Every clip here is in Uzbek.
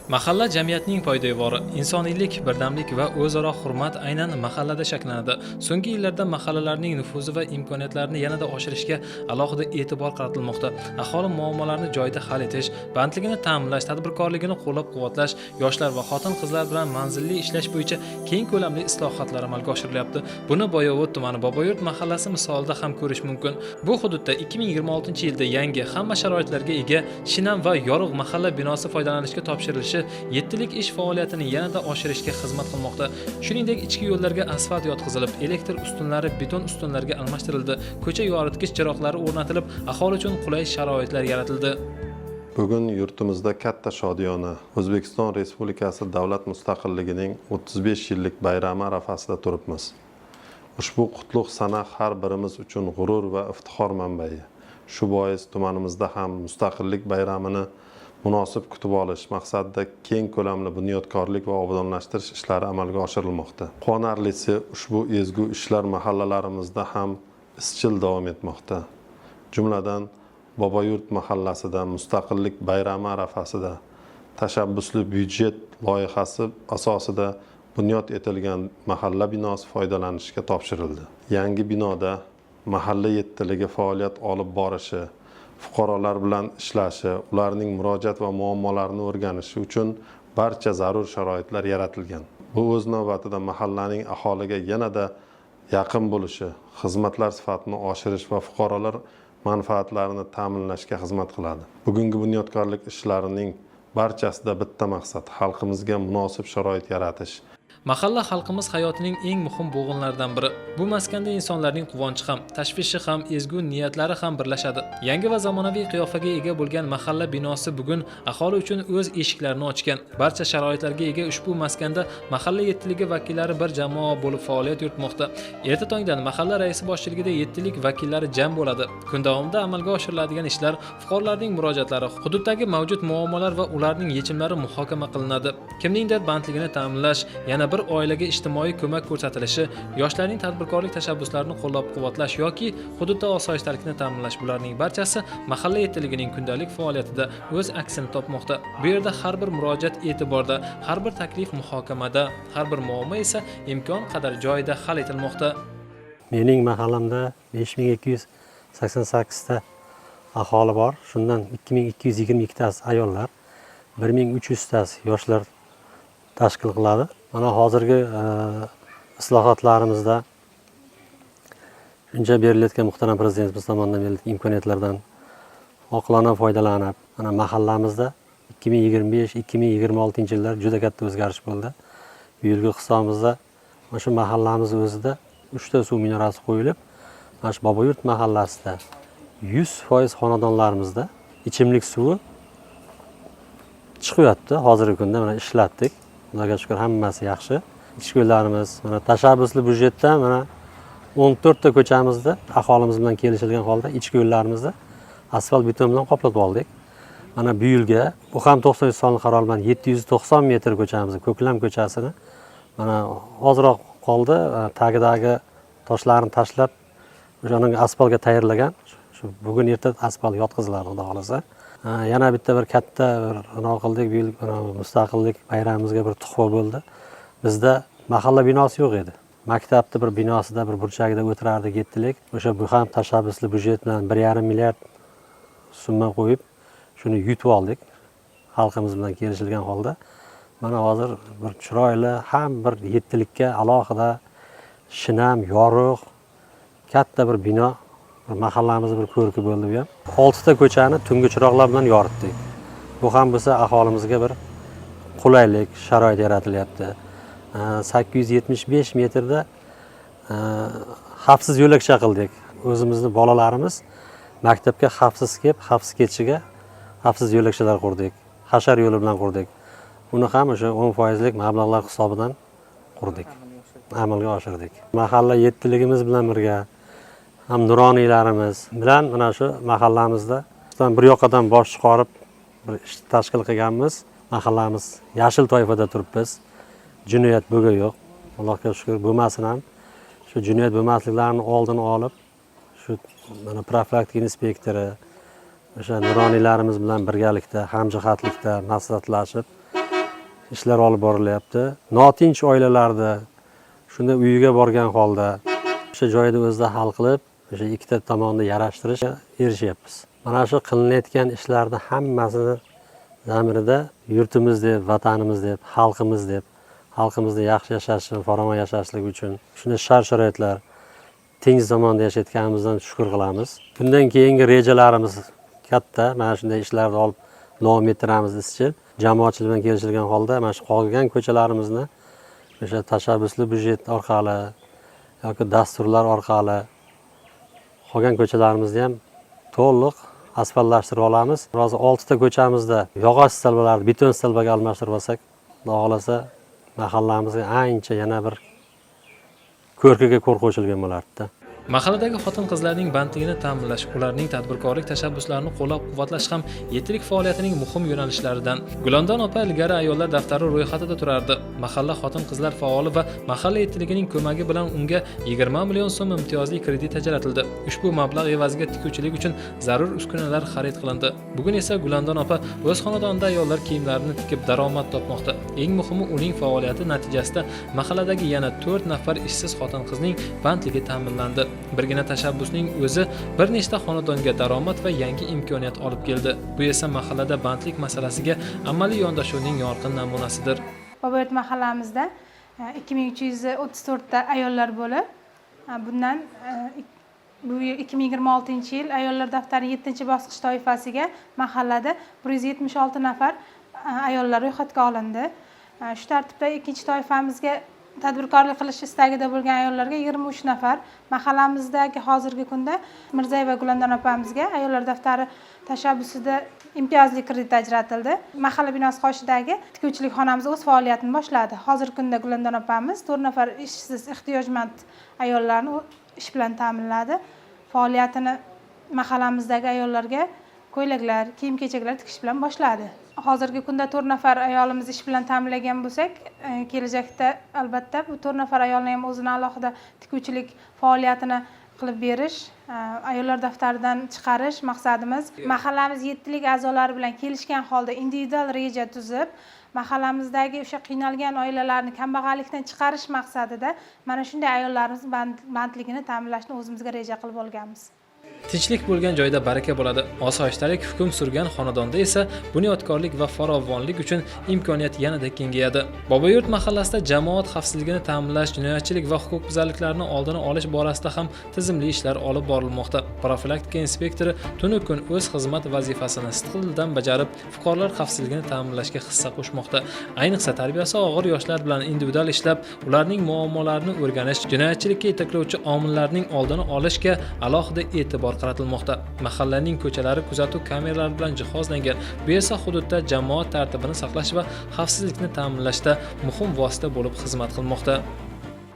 Mahalla jamiyatning poydevori, insoniylik, birdamlik va o'zaro hurmat aynan mahallada shakllanadi. So'nggi yillarda mahallalarning nufuzi va imkoniyatlarini yanada oshirishga alohida e'tibor qaratilmoqda. Aholi muammolarini joyida hal etish, bandligini ta'minlash, tadbirkorligini qo'llab-quvvatlash, yoshlar va xotin-qizlar bilan manzilli ishlash bo'yicha keng ko'lamli islohotlar amalga oshirilyapti. Buni Boyovut tumani Boboyurt mahallasi misolida ham ko'rish mumkin. Bu hududda 2026-yilda yangi, hamma sharoitlarga ega, shinam va yorug' mahalla binosi foydalanishga topshirilishi 7lik ish faoliyatini yanada oshirishga xizmat qilmoqda. Shuningdek, ichki yo'llarga asfalt yotqizilib, elektr ustunlari beton ustunlarga almashtirildi. Ko'cha yoritgich chiroqlari o'rnatilib, aholi uchun qulay sharoitlar yaratildi. Bugun yurtimizda katta shodiyona O'zbekiston Respublikasi davlat mustaqilligining 35 yillik bayrami arafasida turibmiz. Ushbu qutlug' sana har birimiz uchun g'urur va iftixor manbai. Shu bois tumanimizda ham mustaqillik bayramini munosib kutib olish maqsadida keng ko'lamli bunyodkorlik va obodonlashtirish ishlari amalga oshirilmoqda. Quvonarlisi, ushbu ezgu ishlar mahallalarimizda ham izchil davom etmoqda. Jumladan, Boboyurt mahallasida mustaqillik bayrami arafasida tashabbusli byudjet loyihasi asosida bunyod etilgan mahalla binosi foydalanishga topshirildi. Yangi binoda mahalla yettiligi faoliyat olib borishi, fuqarolar bilan ishlashi, ularning murojaat va muammolarini o'rganishi uchun barcha zarur sharoitlar yaratilgan. Bu o'z navbatida mahallaning aholiga yanada yaqin bo'lishi, xizmatlar sifatini oshirish va fuqarolar manfaatlarini ta'minlashga xizmat qiladi. Bugungi bunyodkorlik ishlarining barchasida bitta maqsad: xalqimizga munosib sharoit yaratish. Mahalla xalqimiz hayotining eng muhim bo'g'inlaridan biri. Bu maskanda insonlarning quvonchi ham, tashvishi ham, ezgu niyatlari ham birlashadi. Yangi va zamonaviy qiyofaga ega bo'lgan mahalla binosi bugun aholi uchun o'z eshiklarini ochgan. Barcha sharoitlarga ega ushbu maskanda mahalla yettiligi vakillari bir jamoa bo'lib faoliyat yuritmoqda. Erta tongdan mahalla raisi boshchiligida yettilik vakillari jam bo'ladi. Kun davomida amalga oshiriladigan ishlar, fuqarolarning murojaatlari, hududdagi mavjud muammolar va ularning yechimlari muhokama qilinadi. Kimningdir bandligini ta'minlash, yana bir oilaga ijtimoiy ko'mak ko'rsatilishi, yoshlarning tadbirkorlik tashabbuslarini qo'llab-quvvatlash yoki hududda osoyishtalikni ta'minlash, bularning barchasi mahalla yettiligining kundalik faoliyatida o'z aksini topmoqda. Bu yerda har bir murojaat e'tiborda, har bir taklif muhokamada, har bir muammo esa imkon qadar joyida hal etilmoqda. Mening mahallamda 5288 ta aholi bor. Shundan 2222 tasi ayollar, 1300 tasi yoshlar tashkil qiladi. Mana hozirgi islohotlarimizda shuncha berilayotgan muhtaram prezidentimiz tomonidan berilgan imkoniyatlardan oqilona foydalanib, mana mahallamizda 2025-2026 yillar juda katta o'zgarish bo'ldi. Bu yilgi hisobimizda mana shu mahallamiz o'zida 3 ta suv minorasi qo'yilib, mana shu Boboyurt mahallasida 100% xonadonlarimizda ichimlik suvi chiqyapti. Hozirgi kunda mana ishlatdik. Xudoga shukr, hammasi yaxshi. Ichki yo'llarimiz, mana tashabbusli byudjetdan mana 14 ta ko'chamizda aholimiz bilan kelishilgan holda ichki yo'llarimizda asfalt beton bilan qoplab oldik. Mana bu yilga bu ham 90 sonli qaror bilan 790 metr ko'chamizni, Ko'klam ko'chasini mana ozroq qoldi. Tagidagi toshlarni tashlab, o'shaning asfaltga tayyorlagan. Shu bugun erta asfalt yotqiziladi, xudo xolasa. Yana bitta bir katta bir qildik, bu yil mustaqillik bayramimizga bir tuhfa bo'ldi. Bizda mahalla binosi yo'q edi. Maktabda bir binosida bir burchagida o'tirardik yettilik. O'sha bu ham tashabbusli byudjet bilan 1,5 milliard summa qo'yib, shuni yutib oldik. Xalqimiz bilan kelishilgan holda. Mana hozir bir chiroyli ham bir yettilikka alohida shinam, yorug', katta bir bino. Mahallamiz bir ko'rki bo'ldi bu ham. 6 ta ko'chani tungi chiroqlar bilan yoritdik. Bu ham bo'lsa aholimizga bir qulaylik, sharoit yaratilyapti. 875 metrda xavfsiz yo'lakcha qildik. O'zimizning bolalarimiz maktabga xavfsiz kelib, xavfsiz ketishiga xavfsiz yo'lakchalar qurdik. Hashar yo'li bilan qurdik. Buni ham o'sha 10% lik mablag'lar hisobidan qurdik. Amalga oshirdik. Mahalla yettiligimiz bilan birga ham nuroniylarimiz bilan mana shu mahallamizda bir yoqadan bosh chiqarib bir ish tashkil qilganmiz. Mahallamiz yashil toifada turibmiz. Jinoyat bo'lgan yo'q. Allohga shukr, bo'lmasin ham. Shu jinoyat bo'lmasliklarini oldini olib, shu mana profilaktika inspektori o'sha nuroniylarimiz bilan birgalikda, hamjihatlikda maslahatlashib, ishlar olib borilyapti. Notinch oilalarda shunda uyiga borgan holda o'sha joyda o'zida hal qilib, o'sha ikkita tomonni yarashtirishga erishyapmiz. Mana shu qilinayotgan ishlarni hammasini zamirida yurtimiz deb, vatanimiz deb, xalqimizni yaxshi yashashi, farovon yashashligi uchun shunday shart-sharoitlar tinch zamonda yashayotganimizdan shukr qilamiz. Bundan keyingi rejalarimiz katta. Mana shunday ishlarni olib davom ettiramiz izchil. Jamoatchilik bilan kelishilgan holda mana shu qolgan ko'chalarimizni o'sha tashabbusli byudjet orqali yoki dasturlar orqali qolgan ko'chalarimizni ham to'liq asfaltlashtirib olamiz. Hozir 6 ta ko'chamizda yog'och stolbalarni beton stolbaga almashtirib olsak, Xudo xolasa mahallamizga ancha yana bir ko'rkiga ko'r qo'shilgan bo'lardi. Mahalladagi xotin-qizlarning bandligini ta'minlash, ularning tadbirkorlik tashabbuslarini qo'llab-quvvatlash ham yetillik faoliyatining muhim yo'nalishlaridan. Gulondon opa ilgari ayollar daftari ro'yxatida turardi. Mahalla xotin-qizlar faoli va mahalla yetilligining ko'magi bilan unga 20 million so'm imtiyozli kredit ajratildi. Ushbu mablag' evaziga tikuvchilik uchun zarur uskunalar xarid qilindi. Bugun esa Gulondon opa o'z xonadonida ayollar kiyimlarini tikib daromad topmoqda. Eng muhimi uning faoliyati natijasida mahalladagi yana 4 nafar ishsiz xotin-qizning bandligi ta'minlandi. Birgina tashabbusning o'zi bir nechta xonadonga daromad va yangi imkoniyat olib keldi. Bu esa mahallada bandlik masalasiga amaliy yondashuvning yorqin namunasidir. Boboyurt mahallamizda 2334 ta ayollar bo'lib, bundan bu 2026-yil ayollar daftari 7-bosqich toifasiga mahallada 176 nafar ayollar ro'yxatga olindi. Shu tartibda ikkinchi toifamizga tadbirkorlik qilish istagida bo'lgan ayollarga 23 nafar, mahallamizdagi hozirgi kunda Mirzayeva Gulondon opamizga ayollar daftari tashabbusida imtiyozli kredit ajratildi. Mahalla binosi qoshidagi tikuvchilik xonamiz o'z faoliyatini boshladi. Hozirgi kunda Gulondon opamiz 4 nafar ishsiz ehtiyojmand ayollarni ish bilan ta'minladi. Faoliyatini mahallamizdagi ayollarga ko'ylaklar, kiyim-kechaklar tikish bilan boshladi. Hozirgi kunda 4 nafar ayolimiz ish bilan ta'minlagan bo'lsak, kelajakda albatta bu 4 nafar ayolni ham o'zini alohida tikuvchilik faoliyatini qilib berish, ayollar daftaridan chiqarish maqsadimiz. Mahallamiz yetillik a'zolari bilan kelishgan holda individual reja tuzib, mahallamizdagi o'sha qiynalgan oilalarni kambag'allikdan chiqarish maqsadida mana shunday ayollarimiz bandligini ta'minlashni o'zimizga reja qilib olganmiz. Tinchlik bo'lgan joyda baraka bo'ladi. Osoyishtalik hukm surgan xonadonda esa bunyodkorlik va farovonlik uchun imkoniyat yanada kengayadi. Boboyurt mahallasida jamoat xavfsizligini ta'minlash, jinoyatchilik va huquqbuzarliklarni oldini olish borasida ham tizimli ishlar olib borilmoqda. Profilaktika inspektori tunu kun o'z xizmat vazifasini sidqidildan bajarib, fuqarolar xavfsizligini ta'minlashga hissa qo'shmoqda. Ayniqsa tarbiyasi og'ir yoshlar bilan individual ishlab, ularning muammolarini o'rganish, jinoyatchilikka yetaklovchi omillarning oldini olishga alohida e'tibor qaratilmoqda. Mahallaning ko'chalari kuzatuv kameralari bilan jihozlangan. Bu esa hududda jamoat tartibini saqlash va xavfsizlikni ta'minlashda muhim vosita bo'lib xizmat qilmoqda.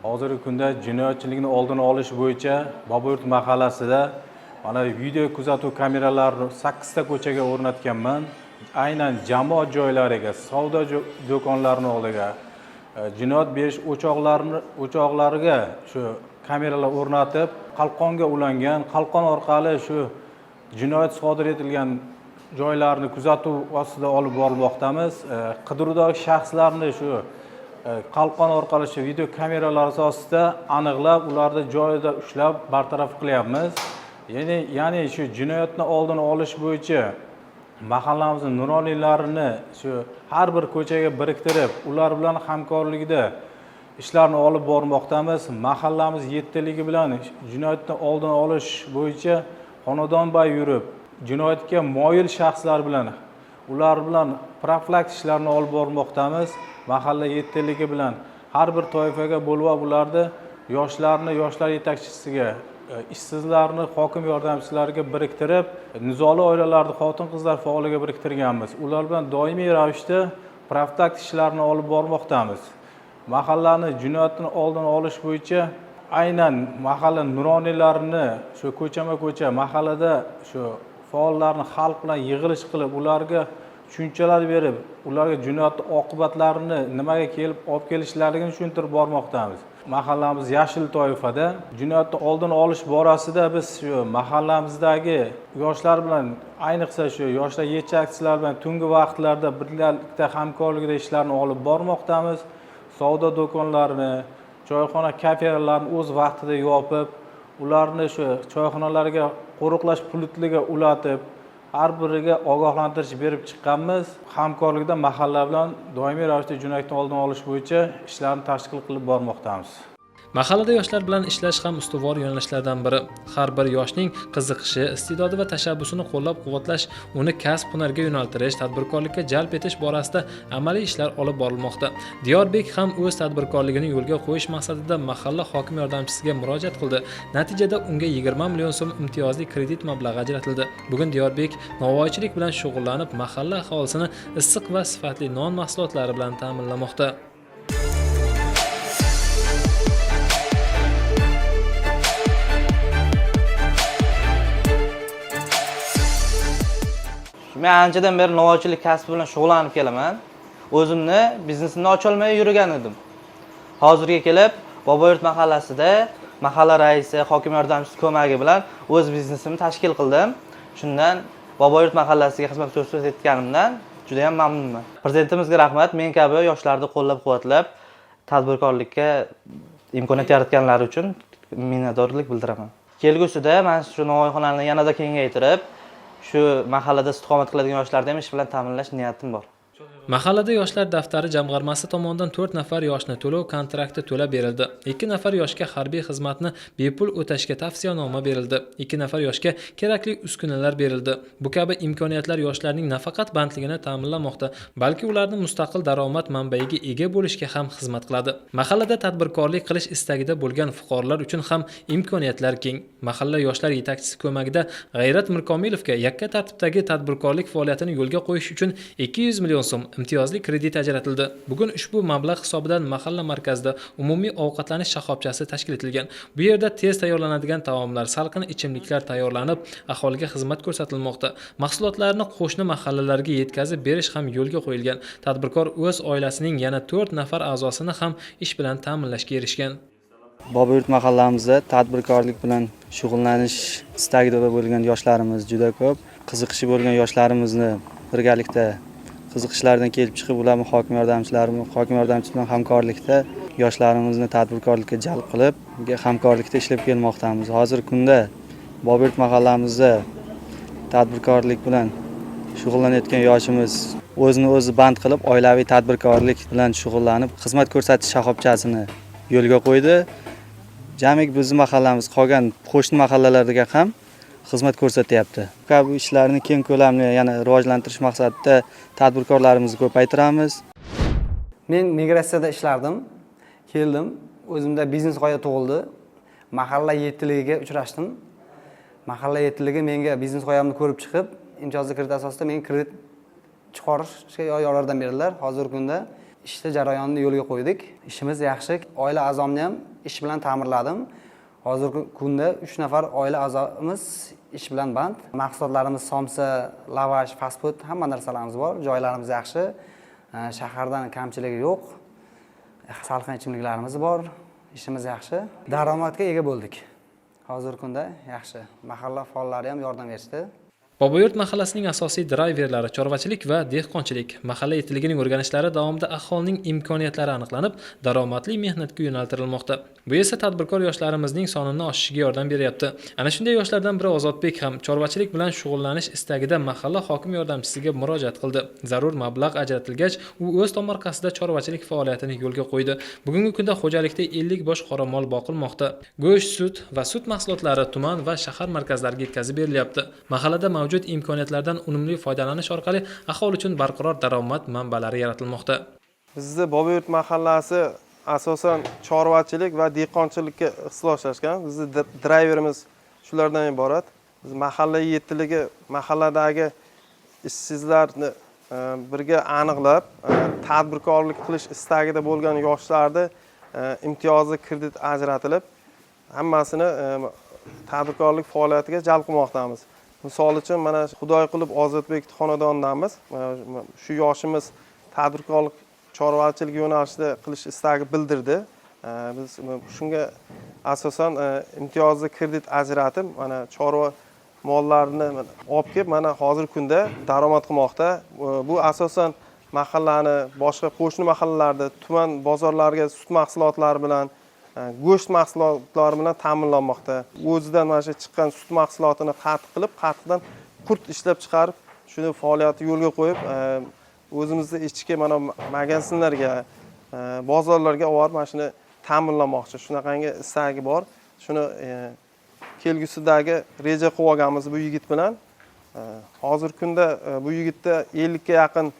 Hozirgi kunda jinoyatchilikni oldini olish bo'yicha Boboyurt mahallasida mana video kuzatuv kameralarini 8 ta ko'chaga o'rnatganman. Aynan jamoat joylariga, savdo do'konlarining oldiga, jinoyat berish o'choqlariga shu kameralar o'rnatib, qalqonga ulangan, qalqon orqali shu jinoyat sodir etilgan joylarni kuzatuv ostida olib borilmoqdamiz. Qidiruvdagi shaxslarni shu qalqon orqali shu video kameralar asosida aniqlab, ularni joyida ushlab bartaraf qilyapmiz. Ya'ni shu jinoyatni oldini olish bo'yicha mahallamizning nuroniylarini shu har bir ko'chaga biriktirib, ular bilan hamkorlikda ishlarni olib bormoqdamiz. Mahallamiz yetiligi bilan jinoyatni oldini olish bo'yicha xonadonbay yurib, jinoyatga moyil shaxslar bilan ular bilan profilaktik ishlarni olib bormoqdamiz. Mahalla yetiligi bilan har bir toifaga bo'lib ularni yoshlar yetakchisiga, ishsizlarni hokim yordamchilariga biriktirib, nizoli oilalarni xotin-qizlar faoliga biriktirganmiz. Ular bilan doimiy ravishda profilaktik ishlarni olib bormoqdamiz. Mahallani jinoyatni oldini olish bo'yicha aynan mahalla nuroniylarini shu ko'chama-ko'cha mahallada shu faollarni xalq bilan yig'ilish qilib, ularga tushunchalar berib, ularga jinoyat oqibatlarini nimaga kelib olib kelishlarini tushuntirib bormoqdamiz. Mahallamiz yashil toifada jinoyatni oldini olish borasida biz shu mahallamizdagi yoshlar bilan, ayniqsa shu yoshlar yetakchilar bilan tungi vaqtlarda birgalikda hamkorlikda ishlarni olib bormoqdamiz. Savdo do'konlarini, choyxona, kafelarni o'z vaqtida yopib, ularni shu choyxonalarga qo'riqlash punktiga ulatib, har biriga ogohlantirish berib chiqqanmiz. Hamkorlikda mahalla bilan doimiy ravishda jinoyatni oldini olish bo'yicha ishlarni tashkil qilib bormoqdamiz. Mahallada yoshlar bilan ishlash ham ustuvor yo'nalishlardan biri. Har bir yoshning qiziqishi, iste'dodi va tashabbusini qo'llab-quvvatlash, uni kasb-hunarga yo'naltirish, tadbirkorlikka jalb etish borasida amaliy ishlar olib borilmoqda. Diyorbek ham o'z tadbirkorligini yo'lga qo'yish maqsadida mahalla hokim yordamchisiga murojaat qildi. Natijada unga 20 million so'm imtiyozli kredit mablag'i ajratildi. Bugun Diyorbek novvoychilik bilan shug'ullanib, mahalla aholisini issiq va sifatli non mahsulotlari bilan ta'minlamoqda. Men anchadan beri novvoychilik kasbi bilan shug'ullanib kelaman. O'zimni biznesimni ocha olmay yurgan edim. Hozirga kelib, Boboyurt mahallasida mahalla raisi, hokim yordamchisi ko'magi bilan o'z biznesimni tashkil qildim. Shundan Boboyurt mahallasiga xizmat ko'rsatayotganimdan juda ham mamnunman. Prezidentimizga rahmat, men kabi yoshlarni qo'llab-quvvatlab, tadbirkorlikka imkoniyat yaratganlari uchun minnatdorlik bildiraman. Kelgusida men shu novvoyxonani yanada kengaytirib, shu mahallada istiqomat qiladigan yoshlarni ham ish bilan ta'minlash niyatim bor. Mahallada yoshlar daftari jamg'armasi tomonidan 4 nafar yoshni to'lov kontrakti to'lab berildi. 2 nafar yoshga harbiy xizmatni bepul o'tashga tavsiyanoma berildi. 2 nafar yoshga kerakli uskunalar berildi. Bu kabi imkoniyatlar yoshlarning nafaqat bandligini ta'minlamoqda, balki ularni mustaqil daromad manbaiga ega bo'lishga ham xizmat qiladi. Mahallada tadbirkorlik qilish istagida bo'lgan fuqarolar uchun ham imkoniyatlar keng. Mahalla yoshlar yetakchisi ko'magida G'ayrat Mirkomilovga yakka tartibdagi tadbirkorlik faoliyatini yo'lga qo'yish uchun 200 million so'm imtiyozli kredit ajratildi. Bugun ushbu mablag' hisobidan mahalla markazida umumiy ovqatlanish shoxobchasi tashkil etilgan. Bu yerda tez tayyorlanadigan taomlar, salqin ichimliklar tayyorlanib, aholiga xizmat ko'rsatilmoqda. Mahsulotlarni qo'shni mahallalarga yetkazib berish ham yo'lga qo'yilgan. Tadbirkor o'z oilasining yana 4 nafar a'zosini ham ish bilan ta'minlashga erishgan. Boboyurt mahallamizda tadbirkorlik bilan shug'ullanish istagida bo'lgan yoshlarimiz juda ko'p. Qiziqishi bo'lgan yoshlarimizni birgalikda qiziqishlardan kelib chiqib, ularni hokim yordamchisi bilan hamkorlikda yoshlarimizni tadbirkorlikka jalb qilib, hamkorlikda ishlab kelmoqdamiz. Hozirgi kunda Boboyurt mahallamizda tadbirkorlik bilan shug'ullanayotgan yoshimiz o'zini o'zi band qilib, oilaviy tadbirkorlik bilan shug'ullanib, xizmat ko'rsatish shoxobchasini yo'lga qo'ydi. Jamiki bizning mahallamiz qolgan qo'shni mahallalarga ham xizmat ko'rsatyapti. Bu kabi ishlarni keng ko'lamli yana rivojlantirish maqsadida tadbirkorlarimizni ko'paytiramiz. Men migratsiyada ishlardim. Keldim, o'zimda biznes g'oya tug'ildi. Mahalla yettiligiga uchrashdim. Mahalla yettiligi menga biznes g'oyamni ko'rib chiqib, imtiyozli kredit asosida menga kredit chiqarishga yordam berdilar. Hozirgi kunda ishda jarayonni yo'lga qo'ydik. Ishimiz yaxshi. Oila a'zomni ham ish bilan ta'mirladim. Hozirgi kunda 3 nafar oila a'zomiz ish bilan band. Mahsulotlarimiz somsa, lavash, fast food hamma narsalarimiz bor. Joylarimiz yaxshi. Shahardan kamchiligi yo'q. Salqin ichimliklarimiz bor. Ishimiz yaxshi. Daromadga ega bo'ldik. Hozirgi kunda yaxshi. Mahalla faollari ham yordam berishdi. Boboyurt mahallasining asosiy drayverlari chorvachilik va dehqonchilik. Mahalla yettiligining o'rganishlari davomida aholining imkoniyatlari aniqlanib, daromadli mehnatga yo'naltirilmoqda. Bu esa tadbirkor yoshlarimizning sonini oshishiga yordam beryapti. Ana shunday yoshlardan biri Ozodbek ham chorvachilik bilan shug'ullanish istagida mahalla hokim yordamchisiga murojaat qildi. Zarur mablag' ajratilgach, u o'z tomorqasida chorvachilik faoliyatini yo'lga qo'ydi. Bugungi kunda xo'jalikda 50 bosh qoramol boqilmoqda. Go'sht, sut va sut mahsulotlari tuman va shahar markazlariga yetkazib berilyapti. Mahallada mavjud imkoniyatlardan unumli foydalanish orqali aholi uchun barqaror daromad manbalari yaratilmoqda. Bizda Boboyurt mahallasi asosan chorvachilik va dehqonchilikka ixtisoslashgan. Bizning drayverimiz shulardan iborat. Biz mahalla yettiligi mahalladagi ishsizlarni birga aniqlab, tadbirkorlik qilish istagida bo'lgan yoshlarni imtiyozli kredit ajratilib, hammasini tadbirkorlik faoliyatiga jalb qilmoqdamiz. Misol uchun mana Xudoy qilib Ozodbek xonadondanmiz. Shu yoshimiz tadbirkorlik chorvachilik yo'nalishida qilish istagi bildirdi. Biz shunga asosan imtiyozli kredit ajratib, mana chorva mollarini olib kelib, mana hozirgi kunda daromad qilmoqda. Bu asosan mahallani boshqa qo'shni mahallalarda, tuman bozorlarga sut mahsulotlari bilan, go'sht mahsulotlari bilan ta'minlanmoqda. O'zidan mana shu chiqqan sut mahsulotini qatiq qilib, qatiqdan qurt ishlab chiqarib, shuni faoliyatni yo'lga qo'yib, o'zimizni ichki mana magazinlarga, bozorlarga olib mana shuni ta'minlamoqchi. Shunaqangi istagi bor. Shuni kelgusidagi reja qilib olganmiz bu yigit bilan. Hozirgi kunda bu yigitda 50 ga yaqin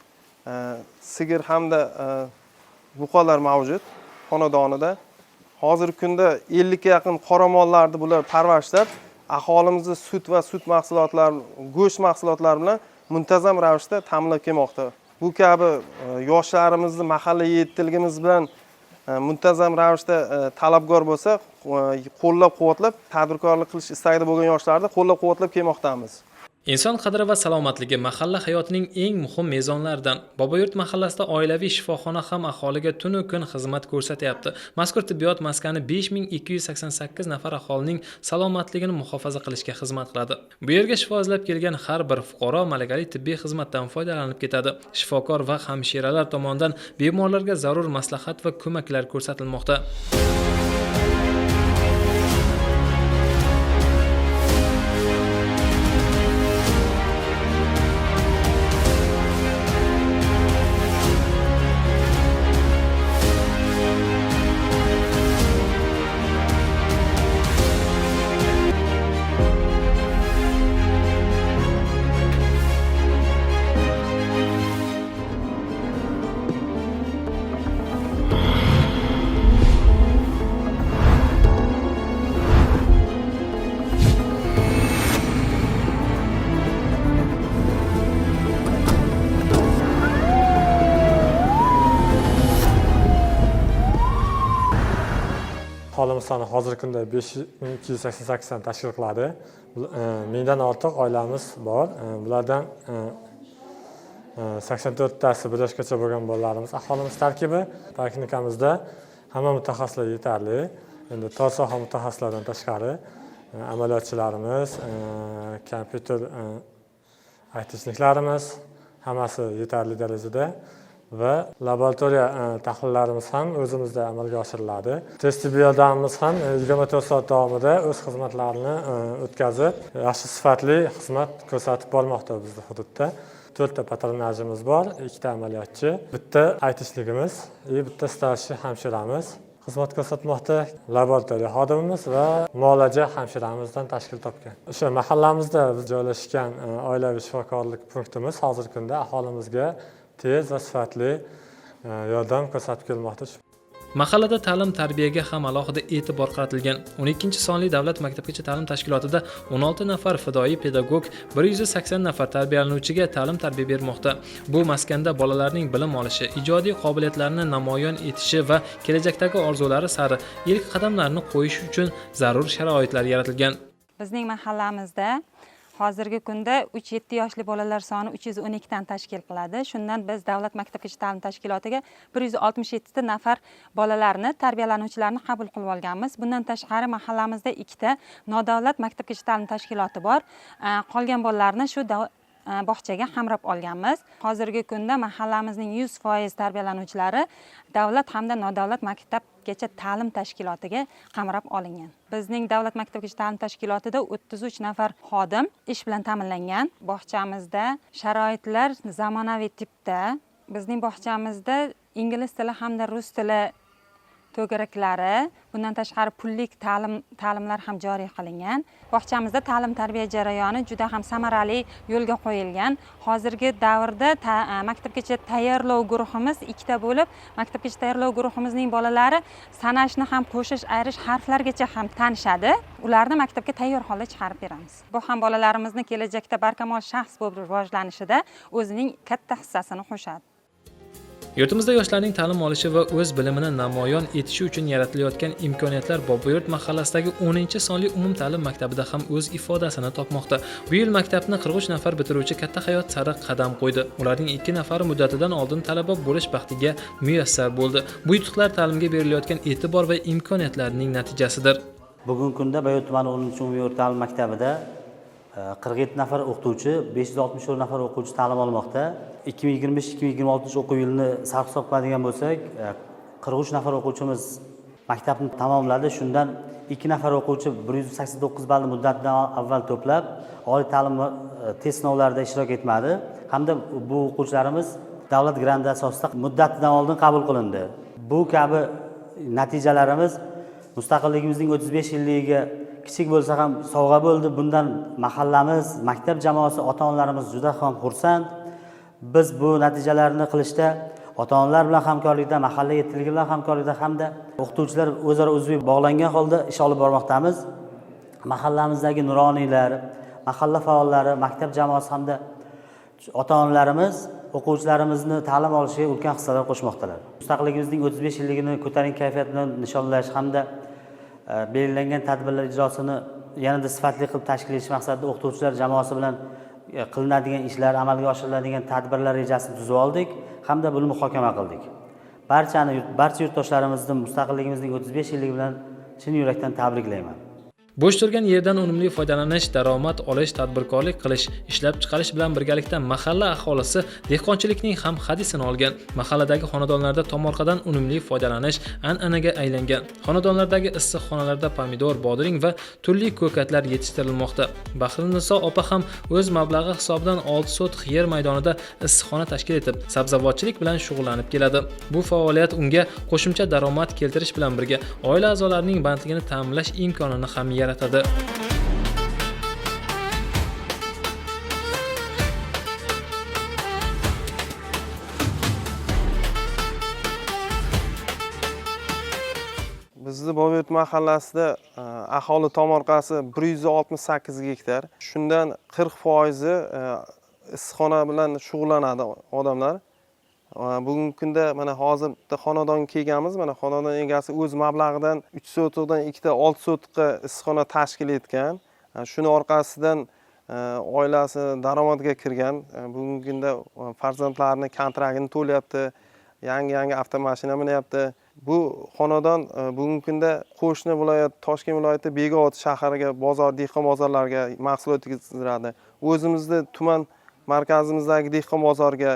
sigir hamda buqalar mavjud xonadonida. Hozirgi kunda 50 ga yaqin qoramollarni bular parvarishlab, aholimizni sut va sut mahsulotlari, go'sht mahsulotlari bilan muntazam ravishda ta'minlab kelmoqda. Bu kabi yoshlarimizni mahalla yettiligimiz bilan muntazam ravishda talabgor bo'lsa, qo'llab-quvvatlab, tadbirkorlik qilish istagida bo'lgan yoshlarni qo'llab-quvvatlab kelmoqdamiz. Inson qadri va salomatligi mahalla hayotining eng muhim mezonlaridan. Boboyurt mahallasida oilaviy shifoxona ham aholiga tunu kun xizmat ko'rsatyapti. Mazkur tibbiyot maskani 5288 nafar aholining salomatligini muhofaza qilishga xizmat qiladi. Bu yerga shifo izlab kelgan har bir fuqaro malakali tibbiy xizmatdan foydalanib ketadi. Shifokor va hamshiralar tomonidan bemorlarga zarur maslahat va ko'maklar ko'rsatilmoqda. Aholimiz soni hozirgi kunda 5288 dan tashkil qiladi. 1000 dan ortiq oilamiz bor. Bulardan 84 tasi 1 yoshgacha bo'lgan bolalarimiz aholimiz tarkibi. Poliklinikamizda hamma mutaxassislar yetarli. Endi tor soha mutaxassislaridan tashqari amaliyotchilarimiz, kompyuter aytishliklarimiz hammasi yetarli darajada va laboratoriya tahlillarimiz ham o'zimizda amalga oshiriladi. Test tibbiy yordamimiz ham 24 soat davomida o'z xizmatlarini o'tkazib, yaxshi sifatli xizmat ko'rsatib bormoqda bizning hududda. 4 ta patronajimiz bor, 2 ta amaliyotchi, bitta aytishligimiz, bitta stajchi hamshiramiz xizmat ko'rsatmoqda. Laboratoriya xodimimiz va muolaja hamshiramizdan tashkil topgan. O'sha mahallamizda biz joylashgan oilaviy shifokorlik punktimiz hozirgi kunda aholimizga tez va sifatli yordam ko'rsatib kelmoqda. Mahallada ta'lim-tarbiyaga ham alohida e'tibor qaratilgan. 12-sonli davlat maktabgacha ta'lim tashkilotida 16 nafar fidoyi pedagog, 180 nafar tarbiyalanuvchiga ta'lim-tarbiya bermoqda. Bu maskanda bolalarning bilim olishi, ijodiy qobiliyatlarini namoyon etishi va kelajakdagi orzulari sari ilk qadamlarni qo'yish uchun zarur sharoitlar yaratilgan. Bizning mahallamizda hozirgi kunda 3-7 yoshli bolalar soni 312 dan tashkil qiladi. Shundan biz davlat maktabgacha ta'lim tashkilotiga 167 nafar bolalarni, tarbiyalanuvchilarni qabul qilib olganmiz. Bundan tashqari mahallamizda 2 ta nodavlat maktabgacha ta'lim tashkiloti bor. Qolgan bolalarni shu bog'chaga qamrab olganmiz. Hozirgi kunda mahallamizning 100% tarbiyalanuvchilari davlat hamda nodavlat maktabgacha ta'lim tashkilotiga qamrab olingan. Bizning davlat maktabgacha ta'lim tashkilotida 33 nafar xodim ish bilan ta'minlangan. Bog'chamizda sharoitlar zamonaviy tipda. Bizning bog'chamizda ingliz tili hamda rus tili to'garaklari, bundan tashqari pullik ta'limlar ham joriy qilingan. Bog'chamizda ta'lim-tarbiya jarayoni juda ham samarali yo'lga qo'yilgan. Hozirgi davrda maktabgacha tayyorlov guruhimiz 2 ta bo'lib, maktabgacha tayyorlov guruhimizning bolalari sanashni ham, qo'shish, ayirish harflargacha ham tanishadi. Ularni maktabga tayyor holda chiqarib beramiz. Bu ham bolalarimizni kelajakda barkamol shaxs bo'lib rivojlanishida o'zining katta hissasini qo'shadi. Yurtimizda yoshlarning ta'lim olishi va o'z bilimini namoyon etishi uchun yaratilayotgan imkoniyatlar Boboyurt mahallasidagi 10-sonli umumta'lim maktabida ham o'z ifodasini topmoqda. Bu yil maktabni 43 nafar bitiruvchi katta hayot sari qadam qo'ydi. Ularning 2 nafari muddatidan oldin talaba bo'lish baxtiga muyassar bo'ldi. Bu yutuqlar ta'limga berilayotgan e'tibor va imkoniyatlarning natijasidir. Bugungi kunda Boboyurt tumani 10-umumiy ta'lim maktabida 47 nafar o'qituvchi, 564 nafar o'quvchi ta'lim olmoqda. 2025-2026 o'quv yilini sarhisob qiladigan bo'lsak, 43 nafar o'quvchimiz maktabni tamomladi. Shundan 2 nafar o'quvchi 189 ballni muddatidan avval to'plab, oliy ta'lim test sinovlarida ishtirok etmadi. Hamda bu o'quvchilarimiz davlat granti asosida muddatidan oldin qabul qilindi. Bu kabi natijalarimiz mustaqilligimizning 35 yilligiga kichik bo'lsa ham sovg'a bo'ldi. Bundan mahallamiz, maktab jamoasi, ota-onalarimiz juda ham xursand. Biz bu natijalarni qilishda ota-onalar bilan hamkorlikda, mahalla yetkililari bilan hamkorlikda hamda o'qituvchilar o'zaro uzviy bog'langan holda ish olib bormoqdamiz. Mahallamizdagi nuroniylar, mahalla faollari, maktab jamoasi hamda ota-onalarimiz o'quvchilarimizni ta'lim olishiga ulkan hissalar qo'shmoqdalar. Mustaqilligimizning 35 yilligini ko'tarinki kayfiyat bilan nishonlash hamda belgilangan tadbirlar ijrosini yanada sifatli qilib tashkil etish maqsadida o'qituvchilar jamoasi bilan qilinadigan ishlar, amalga oshiriladigan tadbirlar rejasini tuzib oldik hamda buni muhokama qildik. Barcha yurtdoshlarimizni mustaqilligimizning 35 yilligi bilan chin yurakdan tabriklayman. Bo'sh turgan yerdan unumli foydalanish, daromad olish, tadbirkorlik qilish, ishlab chiqarish bilan birgalikda mahalla aholisi dehqonchilikning ham hadisini olgan. Mahalladagi xonadonlarda tomorqadan unumli foydalanish an'anaga aylangan. Xonadonlardagi issiqxonalarda pomidor, bodring va turli ko'katlar yetishtirilmoqda. Bahriniso opa ham o'z mablag'i hisobidan 6 sotix yer maydonida issiqxona tashkil etib, sabzavotchilik bilan shug'ullanib keladi. Bu faoliyat unga qo'shimcha daromad keltirish bilan birga oila a'zolarining bandligini ta'minlash imkonini ham yaratadi. Bizni Boboyurt mahallasida aholi tomorqasi 168 gektar. Shundan 40% issiqxona bilan shug'ullanadi odamlar. Bugungi kunda mana hozirda xonadonga kelganmiz. Mana xonadon egasi o'z mablag'idan 3 sotiqdan 2 ta 6 sotiqqa issiqxona tashkil etgan. Shuni orqasidan oilasi daromadiga kirgan. Bugungi kunda farzandlarini kontraktini to'layapti. Yangi avtomashina minyapti. Bu xonadon bugungi kunda qo'shni viloyat Toshkent viloyati Bekobod shahriga bozor, dehqon bozorlariga mahsulot yetkazadi. O'zimizda tuman markazimizdagi dehqon bozorga,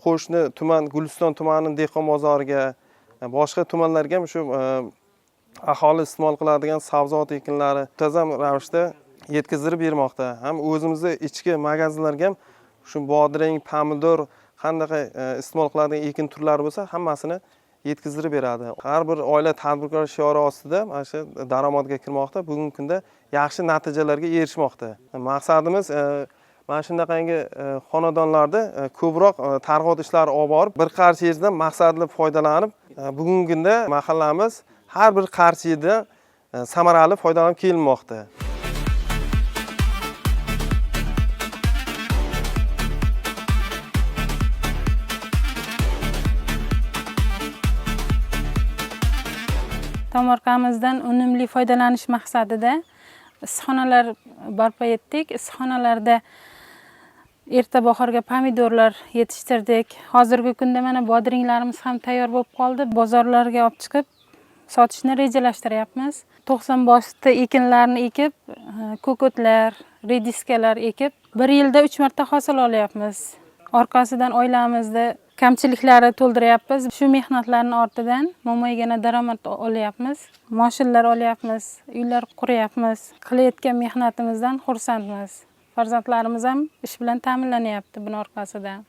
qo'shni tuman Guliston tumanining dehqon bozoriga, boshqa tumanlarga ham shu aholi iste'mol qiladigan sabzavot ekinlari muntazam ravishda yetkazib bermoqda. Ham o'zimizda ichki magazinlarga ham shu bodring, pomidor, qanday iste'mol qiladigan ekin turlari bo'lsa, hammasini yetkazib beradi. Har bir oila tadbirkor shiori ostida mana shu daromadga kirmoqda. Bugungi kunda yaxshi natijalarga erishmoqda. Maqsadimiz mana shunaqangi xonadonlarda ko'proq targ'ibot ishlari olib borib, bir qarshi yerdan maqsadli foydalanib, bugungi kunda mahallamiz har bir qarshi yerdan samarali foydalanib kelinmoqda. Tomorqamizdan unumli foydalanish maqsadida issiqxonalar barpo etdik. Issiqxonalarda erta bahorga pomidorlar yetishtirdik. Hozirgi kunda mana bodringlarimiz ham tayyor bo'lib qoldi. Bozorlarga olib chiqib sotishni rejalashtiryapmiz. 90 boshda ekinlarni ekib, ko'katlar, rediskalar ekib, bir yilda 3 marta hosil olyapmiz. Orqasidan oilamizda kamchiliklari to'ldiryapmiz. Shu mehnatlarning ortidan mo'maygina daromad olyapmiz. Mashinalar olyapmiz, uylar quryapmiz. Qilayotgan mehnatimizdan xursandmiz. Farzandlarimiz ham ish bilan ta'minlanyapti buning orqasidan.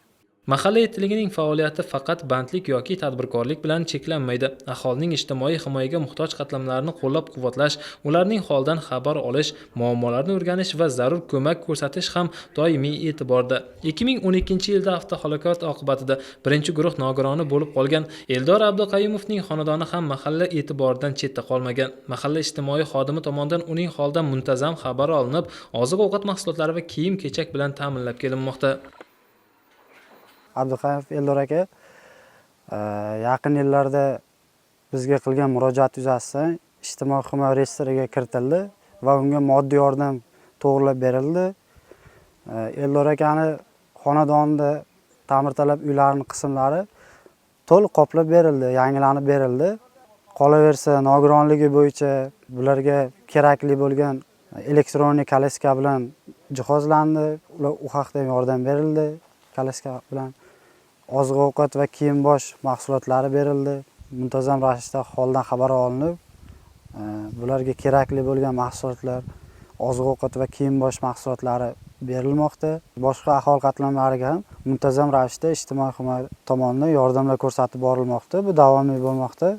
Mahalla yettiligining faoliyati faqat bandlik yoki tadbirkorlik bilan cheklanmaydi. Aholining ijtimoiy himoyaga muhtoj qatlamlarini qo'llab-quvvatlash, ularning holidan xabar olish, muammolarni o'rganish va zarur ko'mak ko'rsatish ham doimiy e'tiborda. 2012-yilda avtohalokat oqibatida birinchi guruh nogironi bo'lib qolgan Eldor Abduqayimovning xonadoni ham mahalla e'tiboridan chetda qolmagan. Mahalla ijtimoiy xodimi tomonidan uning holidan muntazam xabar olinib, oziq-ovqat mahsulotlari va kiyim-kechak bilan ta'minlab kelinmoqda. Abduqayimov Eldor aka Yaqin yillarda bizga qilgan murojaat yuzasidan ijtimoiy himoya reyestriga kiritildi va unga moddiy yordam to'g'rilab berildi. Eldor akani xonadonida ta'mirtalab uylarining qismlari to'liq qoplab berildi, yangilanib berildi. Qolaversa, nogironligi bo'yicha bularga kerakli bo'lgan elektronik koleska bilan jihozlandi. Ular u haqda yordam berildi. Koleska bilan oziq-ovqat va kiyim-bosh mahsulotlari berildi. Muntazam ravishda holdan xabar olinib, bularga kerakli bo'lgan mahsulotlar, oziq-ovqat va kiyim-bosh mahsulotlari berilmoqda. Boshqa aholi qatlamlariga ham muntazam ravishda ijtimoiy himoya tomonidan yordamlar ko'rsatib borilmoqda. Bu davomli bo'lmoqda.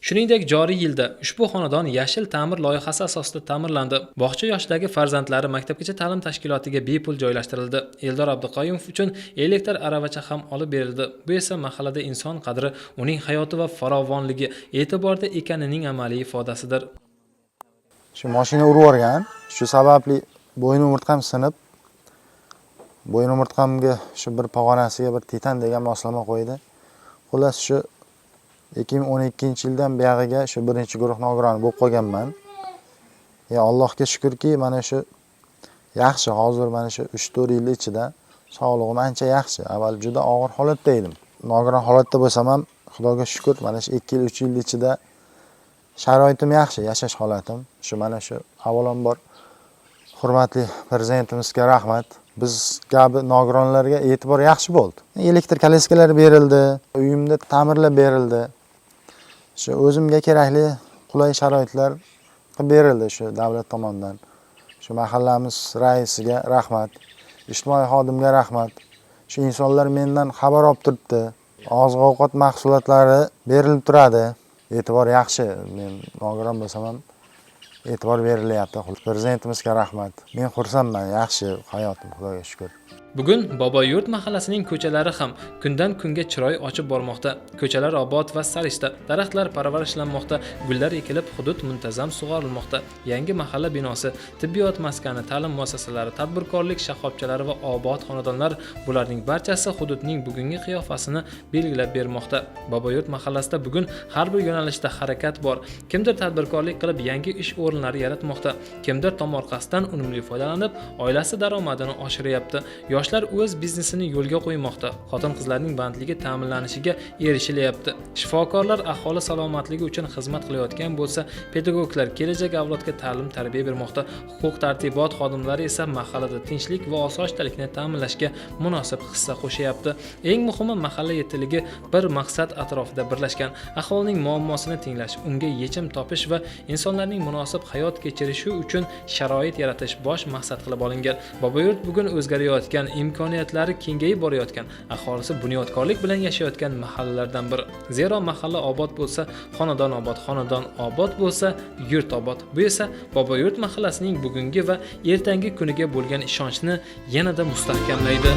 Shuningdek, joriy yilda ushbu xonadon yashil ta'mir loyihasi asosida ta'mirlandi. Bog'cha yoshidagi farzandlari maktabgacha ta'lim tashkilotiga bepul joylashtirildi. Eldor Abduqoyimov uchun elektr aravacha ham olib berildi. Bu esa mahallada inson qadri, uning hayoti va farovonligi e'tiborda ekanining amaliy ifodasidir. Shu mashina urib o'rgan, shu sababli bo'yin umurtqam sinib, bo'yin umurtqamga shu bir pog'onasiga bir titan degan moslama qo'ydi. Xullas shu 2012-yildan buyog'iga shu birinchi guruh nogironi bo'lib qolganman. Allohga shukrki, mana shu yaxshi, hozir mana shu 3-4 yil ichida sog'lig'im ancha yaxshi. Avval juda og'ir holatda edim. Nogiron holatda bo'lsam ham, Xudoga shukr, mana shu 2 yil, 3 yil ichida sharoitim yaxshi, yashash holatim. Shu mana shu avvalambor hurmatli prezidentimizga rahmat. Biz kabi nogironlarga e'tibor yaxshi bo'ldi. Elektr koleskalar berildi, uyimda ta'mirlab berildi. Shu o'zimga kerakli qulay sharoitlar qilib berildi shu davlat tomonidan. Shu mahallamiz raisiga rahmat, ijtimoiy xodimga rahmat. Shu insonlar mendan xabar olib turibdi. Oziq-ovqat mahsulotlari berilib turadi. E'tibor yaxshi. Men nogiron bo'lsam ham e'tibor berilyapti. Prezidentimizga rahmat. Men xursandman, yaxshi hayotim, Xudoga shukr. Bugun Boboyurt mahallasining ko'chalari ham kundan kunga chiroy ochib bormoqda. Ko'chalar obod va sarishta, daraxtlar parvarishlanmoqda, gullar ekilib, hudud muntazam sug'orilmoqda. Yangi mahalla binosi, tibbiyot maskani, ta'lim muassasalari, tadbirkorlik shoxobchalari va obod xonadonlar, bularning barchasi hududning bugungi qiyofasini belgilab bermoqda. Boboyurt mahallasida bugun har bir yo'nalishda harakat bor. Kimdir tadbirkorlik qilib yangi ish o'rinlari yaratmoqda, kimdir tomorqasidan unumli foydalanib, oilasi daromadini oshiryapti. Yoshlar o'z biznesini yo'lga qo'ymoqda. Xotin-qizlarning bandligi ta'minlanishiga erishilyapti. Shifokorlar aholi salomatligi uchun xizmat qilayotgan bo'lsa, pedagoglar kelajak avlodga ta'lim-tarbiya bermoqda. Huquq-tartibot xodimlari esa mahallada tinchlik va osoyishtalikni ta'minlashga munosib hissa qo'shyapti. Eng muhimi, mahalla yetiligi bir maqsad atrofida birlashgan. Aholining muammosini tinglash, unga yechim topish va insonlarning munosib hayot kechirishi uchun sharoit yaratish bosh maqsad qilib olingan. Boboyurt bugun o'zgarayotgan, imkoniyatlari kengayib borayotgan, aholisi bunyodkorlik bilan yashayotgan mahallalardan biri. Zero mahalla obod bo'lsa, xonadon obod bo'lsa, yurt obod. Bu esa Boboyurt mahallasining bugungi va ertangi kuniga bo'lgan ishonchni yanada mustahkamlaydi.